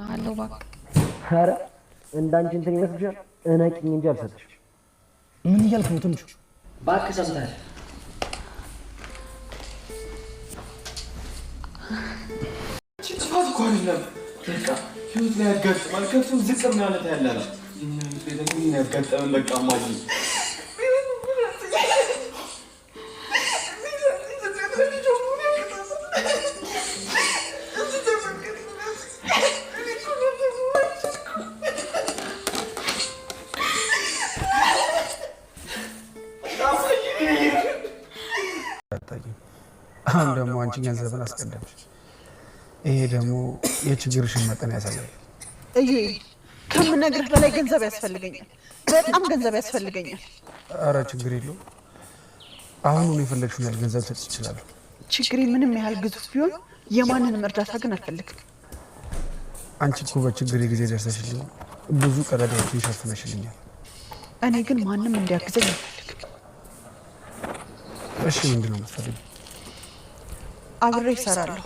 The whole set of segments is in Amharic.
አለው ባክ ኧረ እንዳንቺ እንትን ይመስልሻል? እነቂኝ እንጂ አልሰጥሽ። ምን እያልክ ነው? ትንሹ ባክ ሰምተሃል? ጥፋት እኮ አይደለም። በቃ ህይወት ላይ ያጋጥማል። ከፍም ዝቅ ማለት ያላል ምን ያጋጥማል? በቃ ማጂ አሁን ደግሞ አንቺ ገንዘብን አስቀደምሽ። ይሄ ደግሞ የችግርሽን መጠን ያሳያል። ከምነግርህ በላይ ገንዘብ ያስፈልገኛል። በጣም ገንዘብ ያስፈልገኛል። አረ ችግር የለውም። አሁን የፈለግሽውን ያህል ገንዘብ ሰጥ ይችላል። ችግሬ ምንም ያህል ግዙፍ ቢሆን የማንንም እርዳታ ግን አልፈልግም። አንቺ እኮ በችግሬ ጊዜ ደርሰሽልኝ ብዙ ቀዳዳዎችን ሸፍነሽልኛል። እኔ ግን ማንም እንዲያግዘኝ አልፈልግም። እሺ ምንድን ነው የምትፈልጊው? አብሬ እሰራለሁ።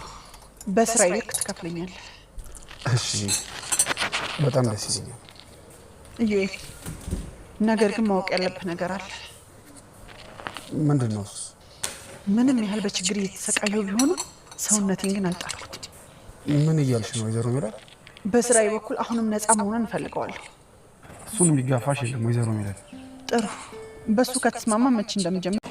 በስራዬ ልክ ትከፍለኛለህ። እሺ በጣም ደስ ይለኛል። ነገር ግን ማወቅ ያለብህ ነገር አለ። ምንድን ነው? ምንም ያህል በችግር እየተሰቃየሁ ቢሆንም ሰውነቴን ግን አልጣልኩት። ምን እያልሽ ነው ወይዘሮ ሜላት? በስራዬ በኩል አሁንም ነፃ መሆንን እንፈልገዋለሁ። እሱን የሚጋፋሽ የለም ወይዘሮ ሜላት። ጥሩ፣ በሱ ከተስማማ መቼ እንደምጀምር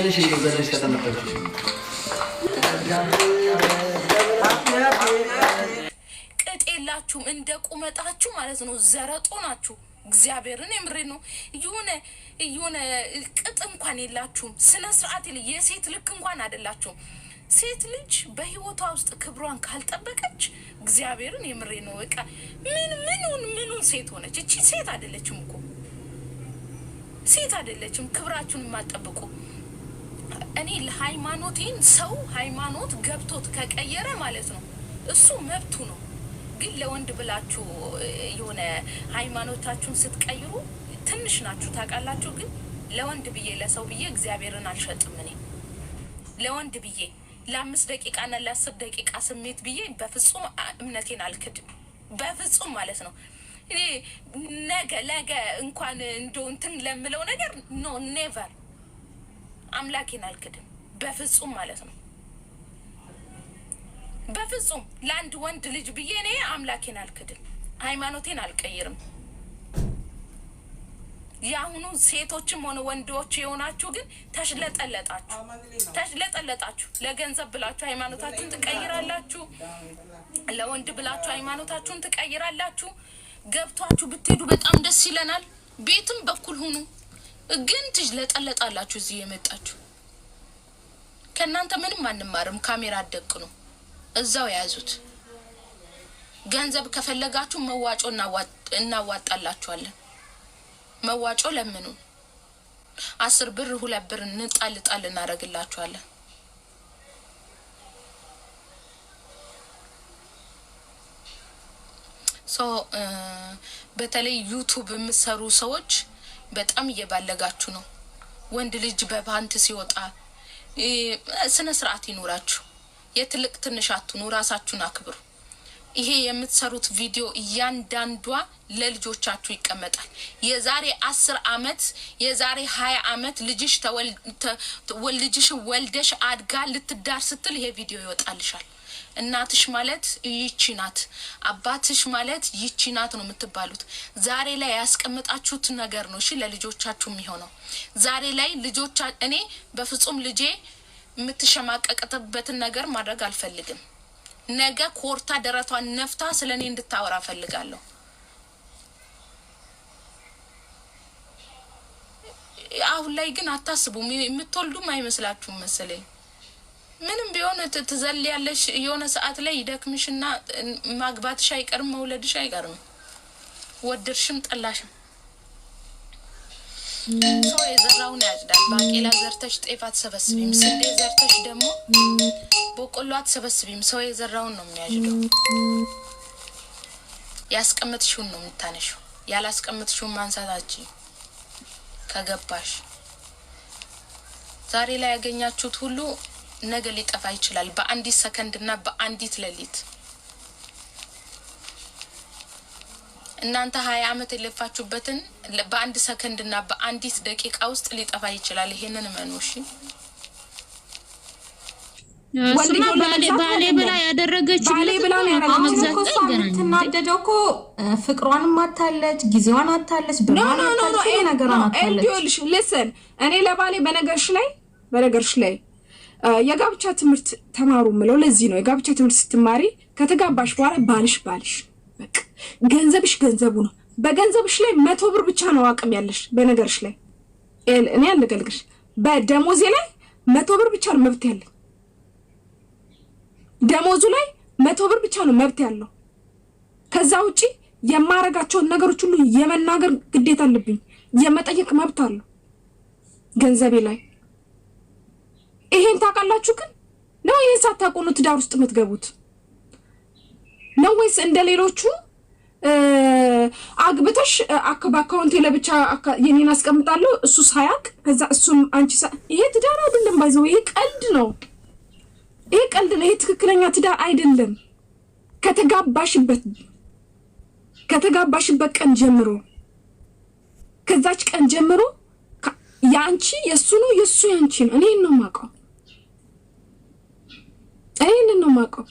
ምንሽ ይዘልሽ ተቀመጠች። ቅጥ የላችሁም እንደ ቁመጣችሁ ማለት ነው። ዘረጦ ናችሁ። እግዚአብሔርን የምሬ ነው። የሆነ ቅጥ እንኳን የላችሁም። ስነ ስርዓት የሴት ልክ እንኳን አይደላችሁም። ሴት ልጅ በህይወቷ ውስጥ ክብሯን ካልጠበቀች እግዚአብሔርን የምሬ ነው። በቃ ምኑን ሴት ሆነች? እቺ ሴት አይደለችም እኮ ሴት አይደለችም። ክብራችሁን የማጠብቁ እኔ ለሃይማኖቴን ሰው ሃይማኖት ገብቶት ከቀየረ ማለት ነው እሱ መብቱ ነው። ግን ለወንድ ብላችሁ የሆነ ሃይማኖታችሁን ስትቀይሩ ትንሽ ናችሁ ታውቃላችሁ። ግን ለወንድ ብዬ ለሰው ብዬ እግዚአብሔርን አልሸጥም። እኔ ለወንድ ብዬ ለ5 ደቂቃና ለ10 ደቂቃ ስሜት ብዬ በፍጹም እምነቴን አልክድም። በፍጹም ማለት ነው። እኔ ነገ እንኳን እንደው እንትን ለምለው ነገር ኖ ኔቨር አምላኬን አልክድም። በፍጹም ማለት ነው። በፍጹም ለአንድ ወንድ ልጅ ብዬ እኔ አምላኬን አልክድም። ሃይማኖቴን አልቀይርም። የአሁኑ ሴቶችም ሆነ ወንዶች የሆናችሁ ግን ተሽለጠለጣችሁ። ለገንዘብ ብላችሁ ሃይማኖታችሁን ትቀይራላችሁ። ለወንድ ብላችሁ ሃይማኖታችሁን ትቀይራላችሁ። ገብቷችሁ ብትሄዱ በጣም ደስ ይለናል። ቤትም በኩል ሁኑ። ግን ትሽለጠለጣላችሁ። እዚህ የመጣችሁ ከእናንተ ምንም አንማርም። ካሜራ አደቅኑ፣ እዛው የያዙት። ገንዘብ ከፈለጋችሁ መዋጮ እናዋጣላችኋለን። መዋጮ ለምኑ። 10 ብር 2 ብር እንጣል እናደርግላችኋለን። በተለይ ዩቱብ የምትሰሩ ሰዎች በጣም እየባለጋችሁ ነው። ወንድ ልጅ በፓንት ሲወጣ ስነ ስርዓት ይኖራችሁ። የትልቅ ትንሽ አትኑ፣ ራሳችሁን አክብሩ። ይሄ የምትሰሩት ቪዲዮ እያንዳንዷ ለልጆቻችሁ ይቀመጣል። የዛሬ 10 አመት የዛሬ 20 አመት ልጅሽ ወልደሽ አድጋ ልትዳር ስትል ይሄ ቪዲዮ ይወጣልሻል። እናትሽ ማለት ይቺ ናት፣ አባትሽ ማለት ይቺ ናት ነው የምትባሉት። ዛሬ ላይ ያስቀምጣችሁት ነገር ነው እሺ ለልጆቻችሁ የሚሆነው። ዛሬ ላይ እኔ በፍጹም ልጄ የምትሸማቀቅበትን ነገር ማድረግ አልፈልግም። ነገ ኮርታ ደረቷን ነፍታ ስለኔ እንድታወራ ፈልጋለሁ። አሁን ላይ ግን አታስቡም። የምትወልዱም አይመስላችሁም መሰለኝ። ምንም ቢሆን ትዘልያለሽ። የሆነ ሰዓት ላይ ይደክምሽና ማግባትሽ አይቀርም፣ መውለድሽ አይቀርም። ወደድሽም ጠላሽም ሰው የዘራውን ያጭዳል። ባቄላ ዘርተሽ ጤፍ አትሰበስቢም። ስንዴ ዘርተሽ ደግሞ በቆሎ አትሰበስቢም። ሰው የዘራውን ነው የሚያጭደው። ያስቀምጥሽውን ነው የምታነሺው። ያላስቀምጥሽውን ማንሳታችን ከገባሽ ዛሬ ላይ ያገኛችሁት ሁሉ ነገ ሊጠፋ ይችላል በአንዲት ሰከንድና በአንዲት ሌሊት። እናንተ 20 ዓመት የለፋችሁበትን በአንድ ሰከንድና በአንዲት ደቂቃ ውስጥ ሊጠፋ ይችላል። ይሄንን መንውሽ ወስማ ባሌ ብላ ያደረገችው ባሌ ብላ ተናደደው እኮ ፍቅሯንም አታለች፣ ጊዜዋን አታለች፣ ብራን አታለች፣ ነገራን አታለች። እንዲልሽ ለሰን እኔ ለባሌ በነገርሽ ላይ የጋብቻ ትምህርት ተማሩ ምለው ለዚህ ነው። የጋብቻ ትምህርት ስትማሪ ከተጋባሽ በኋላ ባልሽ በቃ ገንዘብሽ ገንዘቡ ነው። በገንዘብሽ ላይ 100 ብር ብቻ ነው አቅም ያለሽ። በነገርሽ ላይ እኔ አልገልግሽ በደሞዜ ላይ 100 ብር ብቻ ነው መብት ያለኝ። ደሞዙ ላይ 100 ብር ብቻ ነው መብት ያለው። ከዛ ውጪ የማረጋቸውን ነገሮች ሁሉ የመናገር ግዴታ አለብኝ። የመጠየቅ መብት አለው ገንዘቤ ላይ። ይሄን ታውቃላችሁ ግን ነው? ይሄን ሳታውቁ ነው ትዳር ውስጥ የምትገቡት ነው ወይስ እንደሌሎቹ አግብተሽ በአካውንቴ ለብቻ የኔን አስቀምጣለሁ እሱ ሳያውቅ ከዛ እሱም አንቺ ይሄ ትዳር አይደለም። ባይዘው ይሄ ቀልድ ነው። ይሄ ቀልድ ነው። ይሄ ትክክለኛ ትዳር አይደለም። ከተጋባሽበት ቀን ጀምሮ ከዛች ቀን ጀምሮ ያንቺ የሱ ነው የሱ ያንቺ ነው። እኔ ነው ማቀው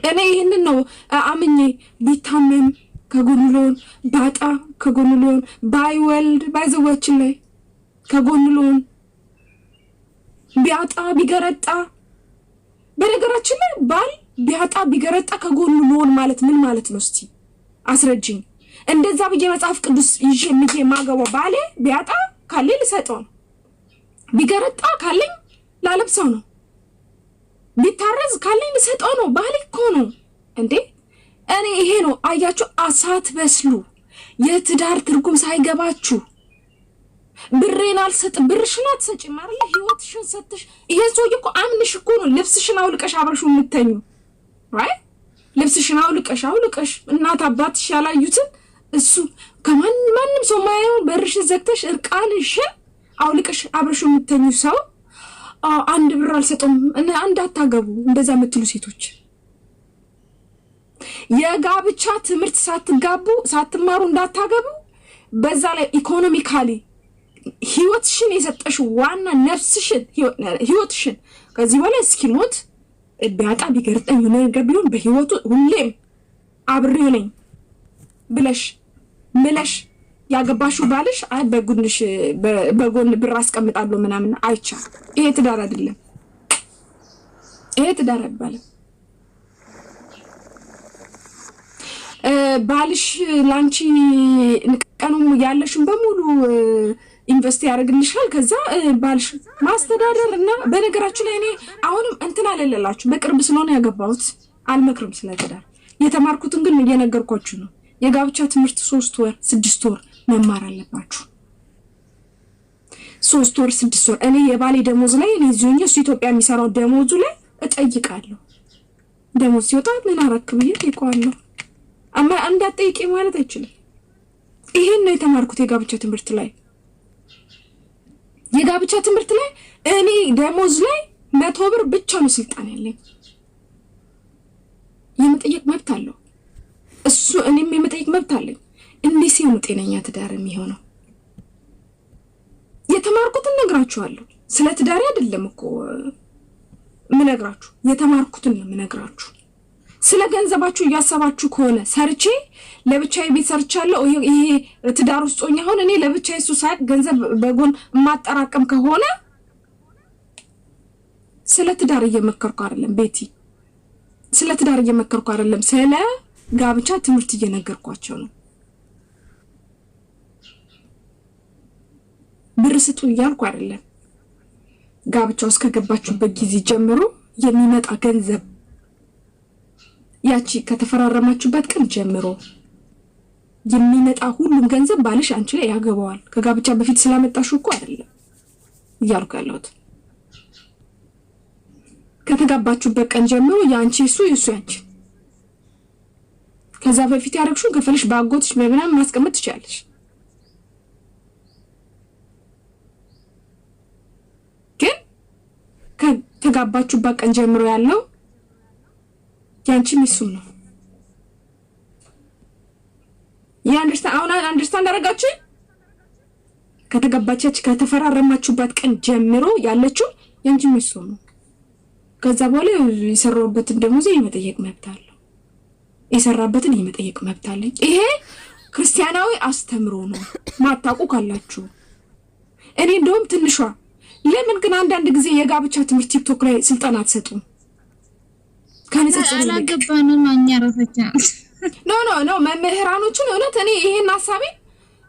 እኔ ይሄንን ነው አምኜ ቢታመም ከጎንሎን ባጣ ከጎንሎን ባይወልድ ባይዘዋችን ላይ ከጎንሎን ቢያጣ ቢገረጣ። በነገራችን ላይ ባል ቢያጣ ቢገረጣ ከጎንሎን ማለት ምን ማለት ነው? እስቲ አስረጅኝ። እንደዛ ብዬ መጽሐፍ ቅዱስ ይዤ ማገባው ባሌ ቢያጣ ካለኝ ልሰጠው ነው። ቢገረጣ ካለኝ ላለብሰው ነው። ቢታረዝ ካለኝ ልሰጠው ነው። ባሌ እኮ ነው እንዴ። እኔ ይሄ ነው አያችሁ፣ አሳት በስሉ የትዳር ትርጉም ሳይገባችሁ ብሬን አልሰጥ ብርሽን አትሰጪም አይደል? ህይወትሽን ሰጥሽ። ይሄ ሰውዬ እኮ አምንሽ እኮ ነው ልብስሽን አውልቀሽ አብረሹ የምትተኙ right? ልብስሽን አውልቀሽ እናት አባትሽ ያላዩትን እሱ ከማንም ሰው ማየው በርሽን ዘግተሽ እርቃንሽን አውልቀሽ አብረሹ የምትተኙ ሰው አንድ ብር አልሰጠም እና አንድ አታገቡ። እንደዛ የምትሉ ሴቶች የጋብቻ ትምህርት ሳትማሩ እንዳታገቡ። በዛ ላይ ኢኮኖሚካሊ ህይወትሽን የሰጠሽ ዋና ነፍስሽን ህይወትሽን ከዚህ በላይ እስኪሞት ቢያጣ ቢገርጠኝ ነገር ቢሆን በህይወቱ ሁሌም አብሬው ነኝ ብለሽ ያገባሹ ባልሽ በጉንሽ በጎን ብር አስቀምጣለሁ ምናምን አይቻል። ይሄ ትዳር አይደለም። ይሄ ትዳር አይባልም። ባልሽ ላንቺ ቀኑም ያለሽን በሙሉ ኢንቨስት ያደርግልሻል። ከዛ ባልሽ ማስተዳደር እና በነገራችን ላይ እኔ አሁንም እንትን አለላችሁ በቅርብ ስለሆነ ያገባሁት አልመክርም ስለ ትዳር። የተማርኩትን ግን እየነገርኳችሁ ነው። የጋብቻ ትምህርት 3 ወር 6 ወር መማር አለባችሁ። 3 ወር 6 ወር። እኔ የባሌ ደሞዝ ላይ እኔ ዚሁኝ እሱ ኢትዮጵያ የሚሰራው ደሞዙ ላይ እጠይቃለሁ። ደሞዝ ሲወጣ ምን አረክ ብዬ እጠይቀዋለሁ። አማ እንዳትጠይቂ ማለት አይችልም። ይሄን ነው የተማርኩት የጋብቻ ትምህርት ላይ። የጋብቻ ትምህርት ላይ እኔ ደሞዝ ላይ 100 ብር ብቻ ነው ስልጣን ያለኝ። የመጠየቅ መብት አለው እሱ፣ እኔም የመጠየቅ መብት አለኝ። እንዴት ሲሆን ጤነኛ ትዳር የሚሆነው? የተማርኩትን ነግራችኋለሁ። ስለ ትዳር አይደለም እኮ ምነግራችሁ፣ የተማርኩትን ነው ምነግራችሁ። ስለ ገንዘባችሁ እያሰባችሁ ከሆነ ሰርቼ ለብቻዬ ቤት ሰርቻለሁ ይሄ ትዳር ውስጥ ሆኜ አሁን እኔ ለብቻዬ እሱ ሳይቅ ገንዘብ በጎን ማጠራቀም ከሆነ ስለ ትዳር እየመከርኩ አይደለም ቤቲ፣ ስለ ትዳር እየመከርኩ አይደለም። ስለ ጋብቻ ትምህርት እየነገርኳቸው ነው። ብር ስጡ እያልኩ አይደለም። ጋብቻ ውስጥ ከገባችሁበት ጊዜ ጀምሮ የሚመጣ ገንዘብ ያቺ ከተፈራረማችሁበት ቀን ጀምሮ የሚመጣ ሁሉም ገንዘብ ባልሽ አንቺ ላይ ያገባዋል። ከጋብቻ በፊት ስላመጣሽው እኮ አይደለም እያልኩ ያለሁት። ከተጋባችሁበት ቀን ጀምሮ ያንቺ እሱ የሱ ያንቺ። ከዛ በፊት ያደረግሽውን ከፈልሽ ባጎትሽ በምናምን ማስቀመጥ ትችያለሽ። ግን ከተጋባችሁበት ቀን ጀምሮ ያለው ያንቺ እሱ ነው። አንደርስታንድ አደረጋችሁ? ከተጋባቻችሁ ከተፈራረማችሁበት ቀን ጀምሮ ያለችው ያንቺ እሱ ነው። ከዛ በኋላ የሰራበትን ደሞዝ የመጠየቅ መብት አለው። የሰራበትን የመጠየቅ መብት አለኝ። ይሄ ክርስቲያናዊ አስተምሮ ነው። ማታውቁ ካላችሁ እኔ እንደውም ትንሿ ለምን ግን አንዳንድ ጊዜ የጋብቻ ትምህርት ቲክቶክ ላይ ስልጠና አትሰጡም? ከነጽጽር አላገባንም እኛ ራሳችን ኖ መምህራኖችን እውነት እኔ ይሄን ሐሳቤ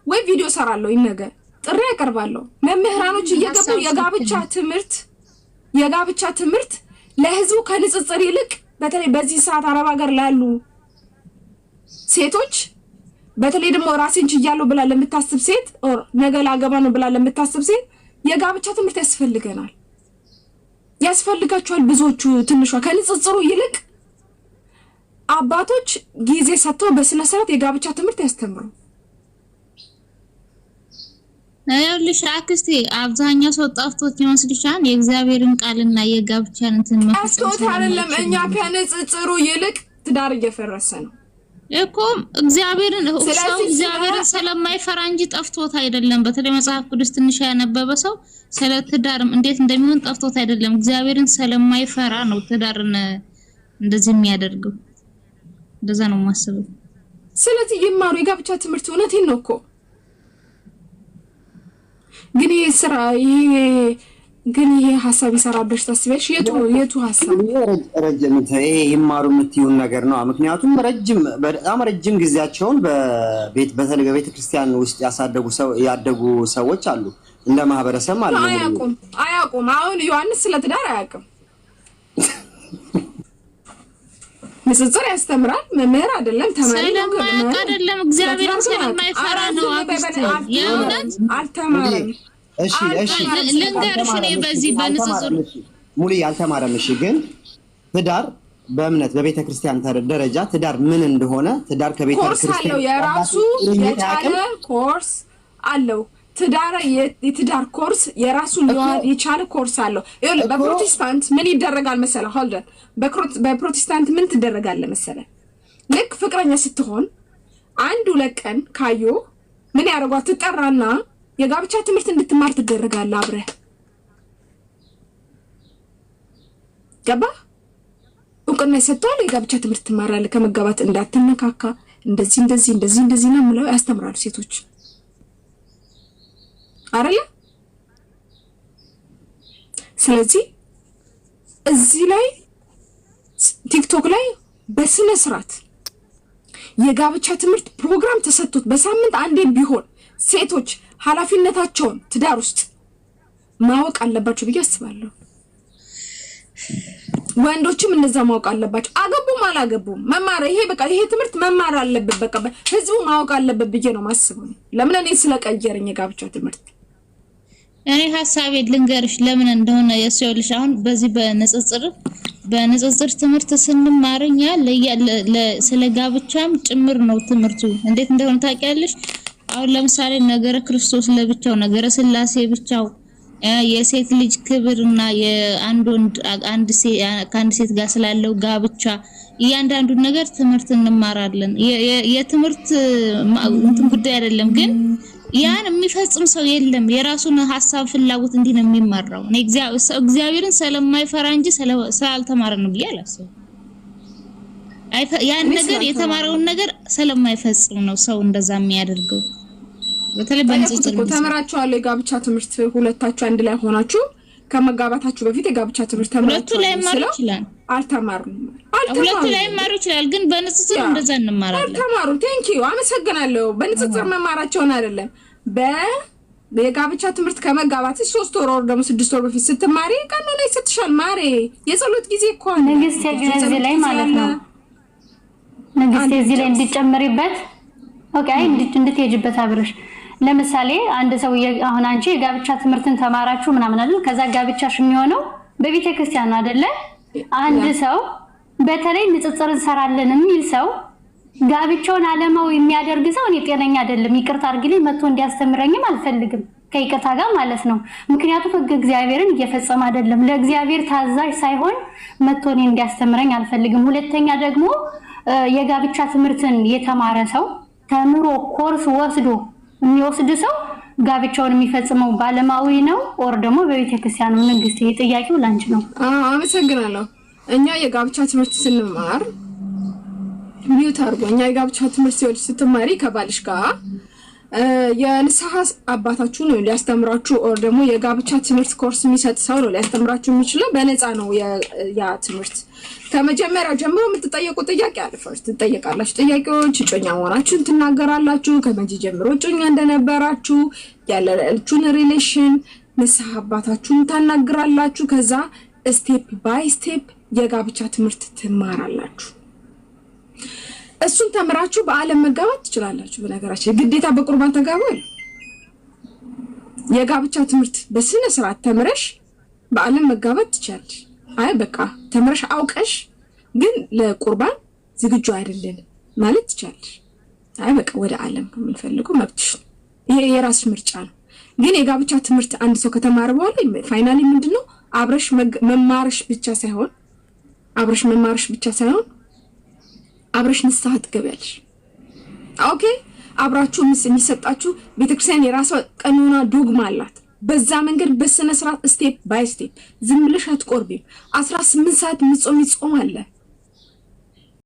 ወይ ቪዲዮ ሰራለሁ ነገር ጥሪ ያቀርባለሁ። መምህራኖች እየገቡ የጋብቻ ትምህርት ለህዝቡ ከንጽጽር ይልቅ በተለይ በዚህ ሰዓት አረብ ሀገር ላሉ ሴቶች በተለይ ደግሞ ራሴን ችያለሁ ብላ ለምታስብ ሴት ኦር ነገ ላገባ ነው ብላ ለምታስብ ሴት የጋብቻ ትምህርት ያስፈልጋቸዋል። ብዙዎቹ ትንሿ ከንጽጽሩ ይልቅ አባቶች ጊዜ ሰጥተው በስነ ስርዓት የጋብቻ ትምህርት ያስተምሩ። አይልሽ አክስቴ አብዛኛው ሰው ጠፍቶት ይመስልሻል? የእግዚአብሔርን ቃልና የጋብቻን እንትን መፈጸም ጠፍቶት አይደለም። እኛ ከንጽጽሩ ይልቅ ትዳር እየፈረሰ ነው እኮ እግዚአብሔርን ስለማይፈራ እንጂ ጠፍቶት አይደለም። በተለይ መጽሐፍ ቅዱስ ትንሽ ያነበበ ሰው ስለ ትዳርም እንዴት እንደሚሆን ጠፍቶት አይደለም። እግዚአብሔርን ስለማይፈራ ነው ትዳርን እንደዚህ የሚያደርገው። እንደዛ ነው ማሰበው። ስለዚህ ይማሩ የጋብቻ ትምህርት እውነቴን ነው እኮ ግን ይሄ ሐሳብ ይሰራበሽ ታስበሽ የቱ ሐሳብ ረጅም ይማሩ የምትዩን ነገር ነው። ምክንያቱም በጣም ረጅም ጊዜያቸውን በተለይ በቤተ ክርስቲያን ውስጥ ያደጉ ሰዎች አሉ እንደ ማህበረሰብ ማለት ነው። አያውቁም። አሁን ዮሐንስ ስለ ትዳር አያውቅም። ንጽጽር ያስተምራል። መምህር አይደለም፣ ተማሪ ነው። አይደለም እግዚአብሔርን ስለማይፈራ ነው። የእውነት አልተማረም። እሺ ልንገርሽ እኔ በዚህ በንጽጽር ሙሉ ያልተማረም። እሺ ግን ትዳር በእምነት በቤተ ክርስቲያን ደረጃ ትዳር ምን እንደሆነ ትዳር ከቤተ ክርስቲያን አለው የራሱ የቻለ ኮርስ አለው። የትዳር ኮርስ የራሱ የቻለ ኮርስ አለው። ይኸውልህ በፕሮቴስታንት ምን ይደረጋል መሰለህ? ሆልደን በፕሮቴስታንት ምን ትደረጋለህ መሰለህ? ልክ ፍቅረኛ ስትሆን 1-2 ቀን ካዩ ምን ያደርጓት? ትጠራና የጋብቻ ትምህርት እንድትማር ትደረጋለህ አብረህ። ገባህ? እውቅና ይሰጣል። የጋብቻ ትምህርት ትማራለህ። ከመጋባት እንዳትነካካ እንደዚህ ነው ብለው ያስተምራሉ ሴቶች አይደለ? ስለዚህ እዚህ ላይ ቲክቶክ ላይ በስነ ስርዓት የጋብቻ ትምህርት ፕሮግራም ተሰጥቶት በሳምንት አንዴ ቢሆን ሴቶች ኃላፊነታቸውን ትዳር ውስጥ ማወቅ አለባቸው ብዬ አስባለሁ። ወንዶችም እንደዛ ማወቅ አለባቸው። አገቡም አላገቡም መማር ይሄ ትምህርት መማር አለበት። በቃ ህዝቡ ማወቅ አለበት ብዬ ነው ማስበው። ለምን እኔ ስለቀየረኝ የጋብቻ ትምህርት እኔ ሐሳቤ ልንገርሽ ለምን እንደሆነ የሰውልሽ አሁን በዚህ በንጽጽር ትምህርት ስንማርኛ ስለ ጋብቻም ጭምር ነው ትምህርቱ። እንዴት እንደሆነ ታውቂያለሽ? አሁን ለምሳሌ ነገረ ክርስቶስ ለብቻው፣ ነገረ ስላሴ ብቻው፣ የሴት ልጅ ክብርና የአንድ ወንድ ከአንድ ሴት ጋር ስላለው ጋብቻ እያንዳንዱ ነገር ትምህርት እንማራለን። የትምህርት እንትን ጉዳይ አይደለም ግን ያን የሚፈጽም ሰው የለም። የራሱን ሐሳብ ፍላጎት እንዲህ ነው የሚመራው። እኔ እግዚአብሔርን ስለማይፈራ እንጂ ስላልተማረ ነው ብዬ አላስብም። ያን ነገር የተማረውን ነገር ስለማይፈጽም ነው ሰው እንደዛ የሚያደርገው። በተለይ በንጽጽር ተመራችኋል የጋብቻ ትምህርት ሁለታችሁ አንድ ላይ ሆናችሁ ከመጋባታችሁ በፊት የጋብቻ ትምህርት ተመራችሁ ሁለቱ ላይ ማሩ ይችላል። አልተማሩም። ሁለቱ ላይ ማሩ ይችላል ግን በንጽጽር እንደዛ እንማራለን። አልተማሩ። ቴንክ ዩ አመሰግናለሁ። በንጽጽር መማራቸውን አይደለም በጋብቻ ትምህርት ከመጋባት 3 ወር ደግሞ 6 ወር በፊት ስትማሪ ቀኖና ይሰጥሻል። ማሬ የጸሎት ጊዜ እኮ ነው። ንግስት እዚህ ላይ ማለት ነው። ንግስት እዚህ ላይ እንዲጨመሪበት ኦኬ እንድትሄጂበት አብረሽ ለምሳሌ አንድ ሰው አሁን አንቺ የጋብቻ ትምህርትን ተማራችሁ ምናምን አይደል ከዛ ጋብቻሽ የሚሆነው በቤተ ክርስቲያን አይደለ አንድ ሰው በተለይ ንጽጽር እንሰራለን የሚል ሰው ጋብቻውን ዓለማዊ የሚያደርግ ሰው እኔ ጤነኛ አይደለም ይቅርታ አድርግልኝ መጥቶ እንዲያስተምረኝም አልፈልግም ከይቅርታ ጋር ማለት ነው ምክንያቱም ሕግ እግዚአብሔርን እየፈጸመ አይደለም ለእግዚአብሔር ታዛዥ ሳይሆን መጥቶ እኔ እንዲያስተምረኝ አልፈልግም ሁለተኛ ደግሞ የጋብቻ ትምህርትን የተማረ ሰው ተምሮ ኮርስ ወስዶ የሚወስድ ሰው ጋብቻውን የሚፈጽመው ባለማዊ ነው ኦር ደግሞ በቤተ ክርስቲያን ነው ንግስት ጥያቄው ላንቺ ነው አመሰግናለሁ እኛ የጋብቻ ትምህርት ስንማር ሚውት አርጎ እኛ የጋብቻ ትምህርት ሲወድ ስትማሪ ከባልሽ ጋር የንስሐ አባታችሁ ነው ሊያስተምራችሁ ኦር ደግሞ የጋብቻ ትምህርት ኮርስ የሚሰጥ ሰው ነው ሊያስተምራችሁ የሚችለው በነፃ ነው ያ ትምህርት ከመጀመሪያ ጀምሮ የምትጠየቁ ጥያቄ አለ ፈርስት ትጠየቃላችሁ ጥያቄዎች እጮኛ መሆናችሁን ትናገራላችሁ ከመቼ ጀምሮ እጮኛ እንደነበራችሁ ያላችሁን ሪሌሽን ንስሐ አባታችሁን ታናግራላችሁ ከዛ ስቴፕ ባይ ስቴፕ የጋብቻ ትምህርት ትማራላችሁ እሱን ተምራችሁ በአለም መጋባት ትችላላችሁ በነገራችን ግዴታ በቁርባን ተጋባል የጋብቻ ትምህርት በስነ ስርዓት ተምረሽ በአለም መጋባት ትችላለሽ አይ በቃ ተምረሽ አውቀሽ ግን ለቁርባን ዝግጁ አይደለም ማለት ትችላለሽ አይ በቃ ወደ ዓለም ከመፈልጉ መብትሽ ይሄ የራስሽ ምርጫ ነው ግን የጋብቻ ትምህርት አንድ ሰው ከተማረ በኋላ ፋይናሊ ምንድነው አብረሽ መማርሽ ብቻ ሳይሆን አብረሽ ንስሐ ትገቢያለሽ ኦኬ አብራችሁ የሚሰጣችሁ ቤተክርስቲያን የራሷ ቀኖና ዶግማ አላት በዛ መንገድ በስነ ስርዓት ስቴፕ ባይ ስቴፕ ዝም ብለሽ አትቆርቢም 18 ሰዓት ምጾም አለ